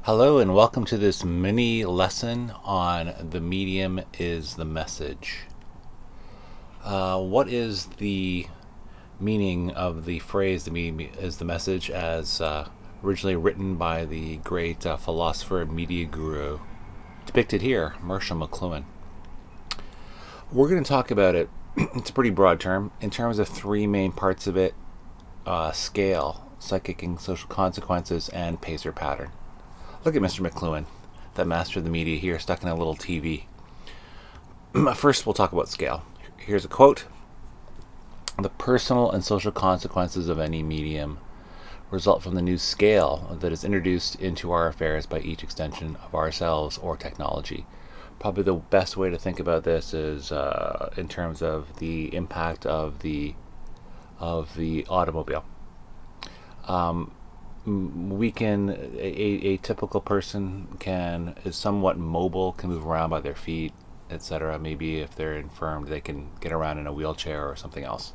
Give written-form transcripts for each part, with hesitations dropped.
Hello and welcome to this mini lesson on the medium is the message. What is the meaning of the phrase the medium is the message as originally written by the great philosopher and media guru depicted here, McLuhan? We're going to talk about it, it's a pretty broad term, in terms of three main parts of it: scale, psychic and social consequences, and pacer pattern. Look at Mr. McLuhan, that master of the media here, stuck in a little TV. First, we'll talk about scale. Here's a quote: "The personal and social consequences of any medium result from the new scale that is introduced into our affairs by each extension of ourselves or technology." Probably the best way to think about this is in terms of the impact of the automobile. We can a typical person is somewhat mobile, can move around by their feet, etc. Maybe if they're infirmed, they can get around in a wheelchair or something else.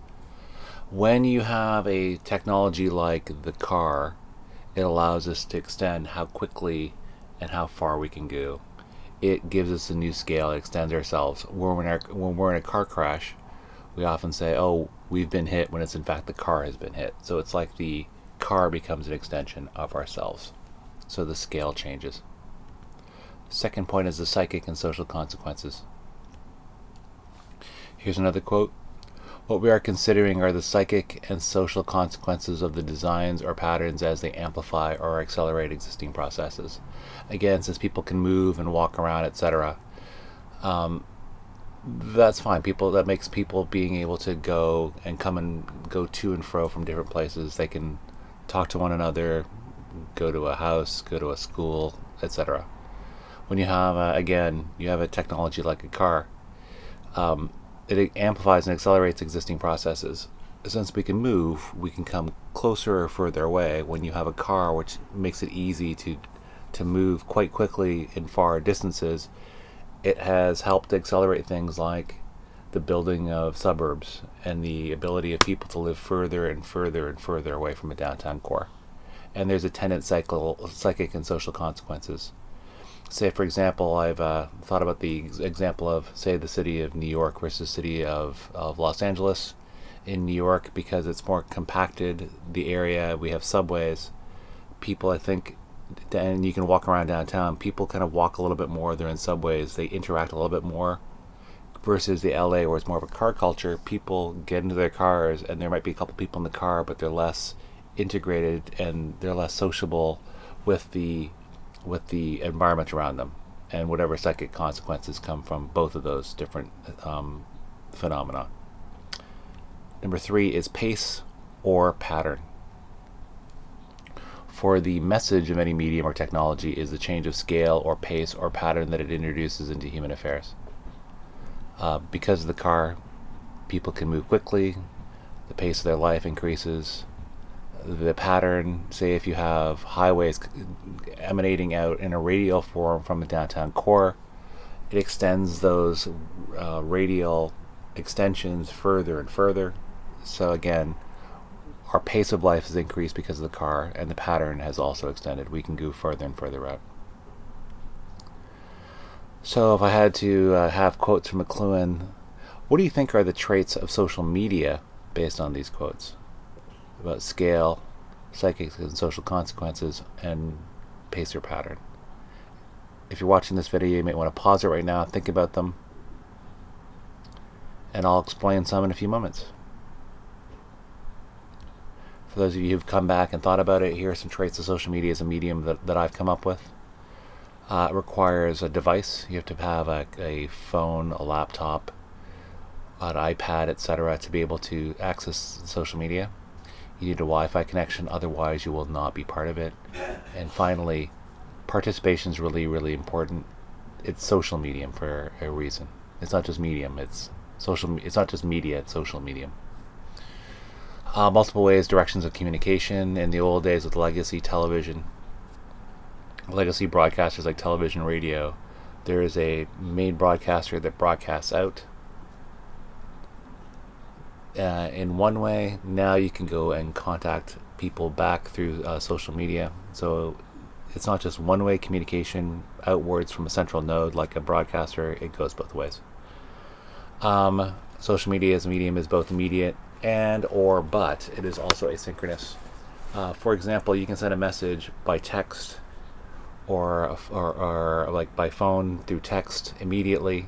When you have a technology like the car, it allows us to extend how quickly and how far we can go. It gives us a new scale. It extends ourselves. When we're in a car crash, we often say, "Oh, we've been hit," when it's in fact the car has been hit. So it's like the car becomes an extension of ourselves. So the scale changes. Second point is the psychic and social consequences. Here's another quote: "What we are considering are the psychic and social consequences of the designs or patterns as they amplify or accelerate existing processes." Again, since people can move and walk around, etc., that's fine. That makes people being able to go and come and go to and fro from different places. They can talk to one another, go to a house, go to a school, etc. When you have you have a technology like a car, it amplifies and accelerates existing processes. Since we can move, we can come closer or further away. When you have a car, which makes it easy to move quite quickly in far distances, it has helped accelerate things like the building of suburbs and the ability of people to live further and further and further away from a downtown core. And there's attendant psychic and social consequences. Say, for example, I've thought about the example of, say, the city of New York versus the city of Los Angeles. In New York, because it's more compacted, the area, we have subways, people, I think, and you can walk around downtown, people kind of walk a little bit more, they're in subways, they interact a little bit more, versus the LA where it's more of a car culture. People get into their cars and there might be a couple people in the car, but they're less integrated and they're less sociable with the environment around them, and whatever psychic consequences come from both of those different phenomena. Number 3 is pace or pattern. For the message of any medium or technology is the change of scale or pace or pattern that it introduces into human affairs. Because of the car, people can move quickly, the pace of their life increases. The pattern, say if you have highways emanating out in a radial form from the downtown core, it extends those radial extensions further and further. So again, our pace of life has increased because of the car, and the pattern has also extended. We can go further and further out. So if I had to have quotes from McLuhan, what do you think are the traits of social media based on these quotes about scale, psychic and social consequences, and pacer pattern? If you're watching this video, you might want to pause it right now, think about them, and I'll explain some in a few moments. For those of you who've come back and thought about it, here are some traits of social media as a medium that I've come up with. It requires a device. You have to have a phone, a laptop, an iPad, etc. to be able to access social media. You need a Wi-Fi connection, otherwise you will not be part of it. And finally, participation is really, really important. It's social medium for a reason. It's not just medium, it's social. It's not just media, it's social medium. Multiple ways, directions of communication. In the old days with legacy television, legacy broadcasters like television, radio, there is a main broadcaster that broadcasts out in one way. Now you can go and contact people back through social media. So it's not just one-way communication outwards from a central node like a broadcaster. It goes both ways. Social media as a medium is both immediate but it is also asynchronous. For example, you can send a message by text or like by phone through text immediately.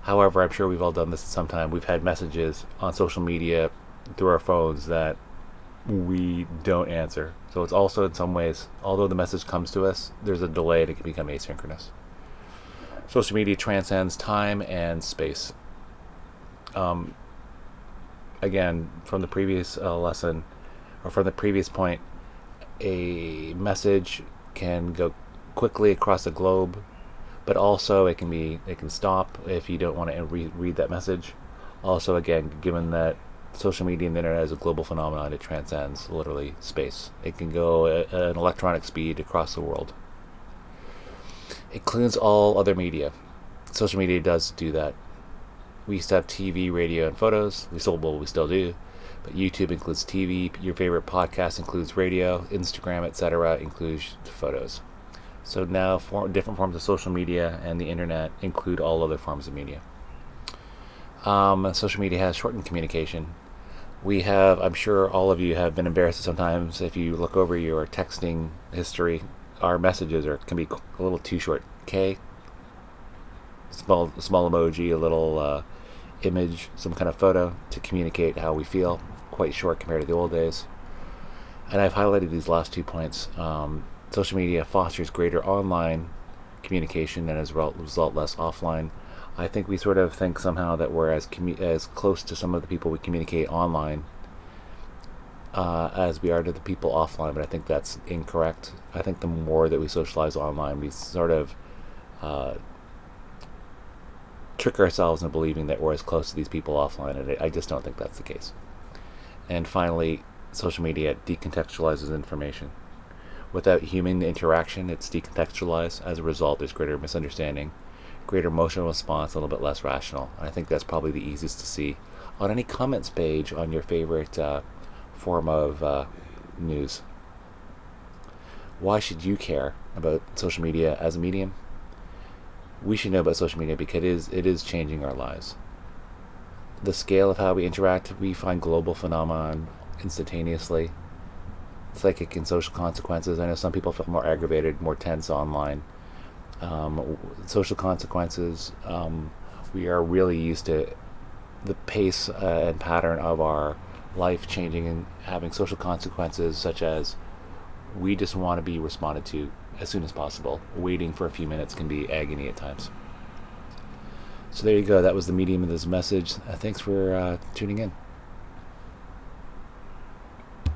However, I'm sure we've all done this at some time. We've had messages on social media through our phones that we don't answer. So it's also in some ways, although the message comes to us, there's a delay and it can become asynchronous. Social media transcends time and space. Again, from the previous lesson, or from the previous point, a message can go quickly across the globe, but also it can stop if you don't want to read that message. Also, again, given that social media and the internet is a global phenomenon, it transcends literally space. It can go at an electronic speed across the world. It includes all other media. Social media does do that. We used to have TV, radio, and photos. We still do. But YouTube includes TV. Your favorite podcast includes radio. Instagram, etc., includes photos. So now different forms of social media and the internet include all other forms of media. Social media has shortened communication. I'm sure all of you have been embarrassed sometimes if you look over your texting history. Our messages can be a little too short. K, small emoji, a little image, some kind of photo to communicate how we feel. Quite short compared to the old days. And I've highlighted these last 2 points. Social media fosters greater online communication and as a result less offline. I think we sort of think somehow that we're as close to some of the people we communicate online as we are to the people offline, but I think that's incorrect. I think the more that we socialize online, we sort of trick ourselves into believing that we're as close to these people offline, and I just don't think that's the case. And finally, social media decontextualizes information. Without human interaction, it's decontextualized. As a result, there's greater misunderstanding, greater emotional response, a little bit less rational. And I think that's probably the easiest to see on any comments page on your favorite form of news. Why should you care about social media as a medium? We should know about social media because it is changing our lives. The scale of how we interact, we find global phenomenon instantaneously. Psychic and social consequences. I know some people feel more aggravated, more tense online. Social consequences, we are really used to the pace and pattern of our life changing and having social consequences such as we just want to be responded to as soon as possible. Waiting for a few minutes can be agony at times. So there you go. That was the medium of this message. Thanks for tuning in.